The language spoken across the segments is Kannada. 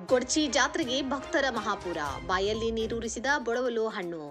ಗೊಡ್ಚಿ ಜಾತ್ರೆಗೆ ಭಕ್ತರ ಮಹಾಪೂರ, ಬಾಯಲ್ಲಿ ನೀರೂರಿಸಿದ ಬೊಳವಲು ಹಣ್ಣು.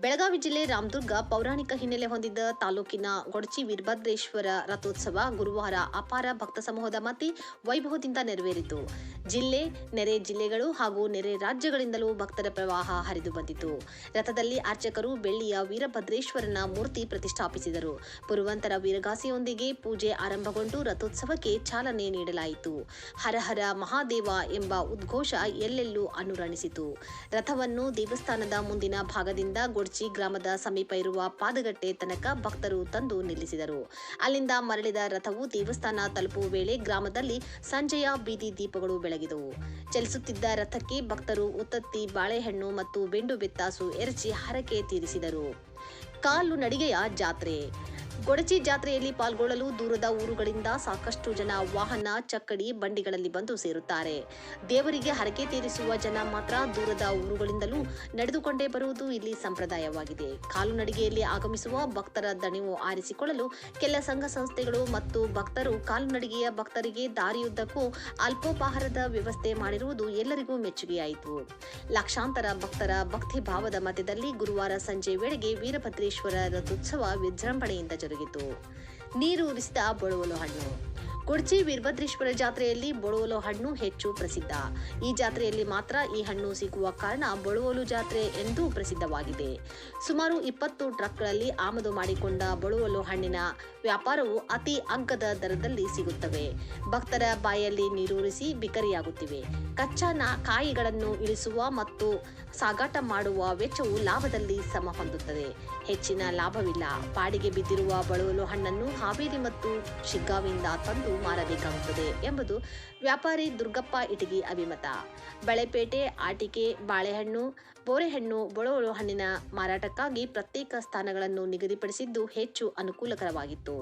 ಬೆಳಗಾವಿ ಜಿಲ್ಲೆ ರಾಮದುರ್ಗ ಪೌರಾಣಿಕ ಹಿನ್ನೆಲೆ ಹೊಂದಿದ್ದ ತಾಲೂಕಿನ ಗೊಡ್ಚಿ ವೀರಭದ್ರೇಶ್ವರ ರಥೋತ್ಸವ ಗುರುವಾರ ಅಪಾರ ಭಕ್ತ ಸಮೂಹದ ಮಧ್ಯೆ ವೈಭವದಿಂದ ನೆರವೇರಿತು. ಜಿಲ್ಲೆ, ನೆರೆ ಜಿಲ್ಲೆಗಳು ಹಾಗೂ ನೆರೆ ರಾಜ್ಯಗಳಿಂದಲೂ ಭಕ್ತರ ಪ್ರವಾಹ ಹರಿದು ಬಂದಿತು. ರಥದಲ್ಲಿ ಅರ್ಚಕರು ಬೆಳ್ಳಿಯ ವೀರಭದ್ರೇಶ್ವರನ ಮೂರ್ತಿ ಪ್ರತಿಷ್ಠಾಪಿಸಿದರು. ಪುರುವಂತರ ವೀರಗಾಸೆಯೊಂದಿಗೆ ಪೂಜೆ ಆರಂಭಗೊಂಡು ರಥೋತ್ಸವಕ್ಕೆ ಚಾಲನೆ ನೀಡಲಾಯಿತು. ಹರ ಹರ ಮಹಾದೇವ ಎಂಬ ಉದ್ಘೋಷ ಎಲ್ಲೆಲ್ಲೂ ಅನುರಣಿಸಿತು. ರಥವನ್ನು ದೇವಸ್ಥಾನದ ಮುಂದಿನ ಭಾಗದಿಂದ ಗೊಡ್ಚಿ ಗ್ರಾಮದ ಸಮೀಪ ಇರುವ ಪಾದಗಟ್ಟೆ ತನಕ ಭಕ್ತರು ತಂದು ನಿಲ್ಲಿಸಿದರು. ಅಲ್ಲಿಂದ ಮರಳಿದ ರಥವು ದೇವಸ್ಥಾನ ತಲುಪುವ ವೇಳೆ ಗ್ರಾಮದಲ್ಲಿ ಸಂಜೆಯ ಬೀದಿ ದೀಪಗಳು ಬೆಳಗಿದವು. ಚಲಿಸುತ್ತಿದ್ದ ರಥಕ್ಕೆ ಭಕ್ತರು ಉತ್ತತ್ತಿ, ಬಾಳೆಹಣ್ಣು ಮತ್ತು ಬೆಂಡು ಬೆತ್ತಾಸು ಎರಚಿ ಹರಕೆ ತೀರಿಸಿದರು. ಕಾಲು ನಡಿಗೆಯ ಜಾತ್ರೆ. ಗೊಡಚಿ ಜಾತ್ರೆಯಲ್ಲಿ ಪಾಲ್ಗೊಳ್ಳಲು ದೂರದ ಊರುಗಳಿಂದ ಸಾಕಷ್ಟು ಜನ ವಾಹನ, ಚಕ್ಕಡಿ, ಬಂಡಿಗಳಲ್ಲಿ ಬಂದು ಸೇರುತ್ತಾರೆ. ದೇವರಿಗೆ ಹರಕೆ ತೀರಿಸುವ ಜನ ಮಾತ್ರ ದೂರದ ಊರುಗಳಿಂದಲೂ ನಡೆದುಕೊಂಡೇ ಬರುವುದು ಇಲ್ಲಿ ಸಂಪ್ರದಾಯವಾಗಿದೆ. ಕಾಲು ನಡಿಗೆಯಲ್ಲಿ ಆಗಮಿಸುವ ಭಕ್ತರ ದಣಿವು ಆರಿಸಿಕೊಳ್ಳಲು ಕೆಲ ಸಂಘ ಸಂಸ್ಥೆಗಳು ಮತ್ತು ಭಕ್ತರು ಕಾಲು ನಡಿಗೆಯ ಭಕ್ತರಿಗೆ ದಾರಿಯುದ್ದಕ್ಕೂ ಅಲ್ಪೋಪಹಾರದ ವ್ಯವಸ್ಥೆ ಮಾಡಿರುವುದು ಎಲ್ಲರಿಗೂ ಮೆಚ್ಚುಗೆಯಾಯಿತು. ಲಕ್ಷಾಂತರ ಭಕ್ತರ ಭಕ್ತಿ ಭಾವದ ಮಧ್ಯದಲ್ಲಿ ಗುರುವಾರ ಸಂಜೆ ವೇಳೆಗೆ ವೀರಭದ್ರೇಶ್ವರ ರಥೋತ್ಸವ ವಿಜೃಂಭಣೆಯಿಂದ ಜರುಗಿತು. ನೀರು ಉರಿಸಿದ ಬೊಳವಲು ಹಣ್ಣು. ಗೊಡ್ಚಿ ವೀರಭದ್ರೇಶ್ವರ ಜಾತ್ರೆಯಲ್ಲಿ ಬೊಳವಲು ಹಣ್ಣು ಹೆಚ್ಚು ಪ್ರಸಿದ್ಧ. ಈ ಜಾತ್ರೆಯಲ್ಲಿ ಮಾತ್ರ ಈ ಹಣ್ಣು ಸಿಗುವ ಕಾರಣ ಬೊಳವಲು ಜಾತ್ರೆ ಎಂದೂ ಪ್ರಸಿದ್ಧವಾಗಿದೆ. ಸುಮಾರು 20 ಟ್ರಕ್ಗಳಲ್ಲಿ ಆಮದು ಮಾಡಿಕೊಂಡ ಬೊಳವಲು ಹಣ್ಣಿನ ವ್ಯಾಪಾರವು ಅತಿ ಅಗ್ಗದ ದರದಲ್ಲಿ ಸಿಗುತ್ತವೆ. ಭಕ್ತರ ಬಾಯಲ್ಲಿ ನೀರೂರಿಸಿ ಬಿಕರಿಯಾಗುತ್ತಿವೆ. ಕಚ್ಚಾ ಕಾಯಿಗಳನ್ನು ಇಳಿಸುವ ಮತ್ತು ಸಾಗಾಟ ಮಾಡುವ ವೆಚ್ಚವು ಲಾಭದಲ್ಲಿ ಸಮ ಹೊಂದುತ್ತದೆ. ಹೆಚ್ಚಿನ ಲಾಭವಿಲ್ಲ. ಬಾಡಿಗೆ ಬಿದ್ದಿರುವ ಬೊಳವಲು ಹಣ್ಣನ್ನು ಹಾವೇರಿ ಮತ್ತು ಶಿಗ್ಗಾವಿಯಿಂದ ತಂದು ಮಾರಬೇಕಾಗುತ್ತದೆ ಎಂಬುದು ವ್ಯಾಪಾರಿ ದುರ್ಗಪ್ಪ ಇಟಗಿ ಅಭಿಮತ. ಬಳೆಪೇಟೆ, ಆಟಿಕೆ, ಬಾಳೆಹಣ್ಣು, ಬೋರೆಹಣ್ಣು, ಬೊಳವಲು ಹಣ್ಣಿನ ಮಾರಾಟಕ್ಕಾಗಿ ಪ್ರತ್ಯೇಕ ಸ್ಥಾನಗಳನ್ನು ನಿಗದಿಪಡಿಸಿದ್ದು ಹೆಚ್ಚು ಅನುಕೂಲಕರವಾಗಿತ್ತು.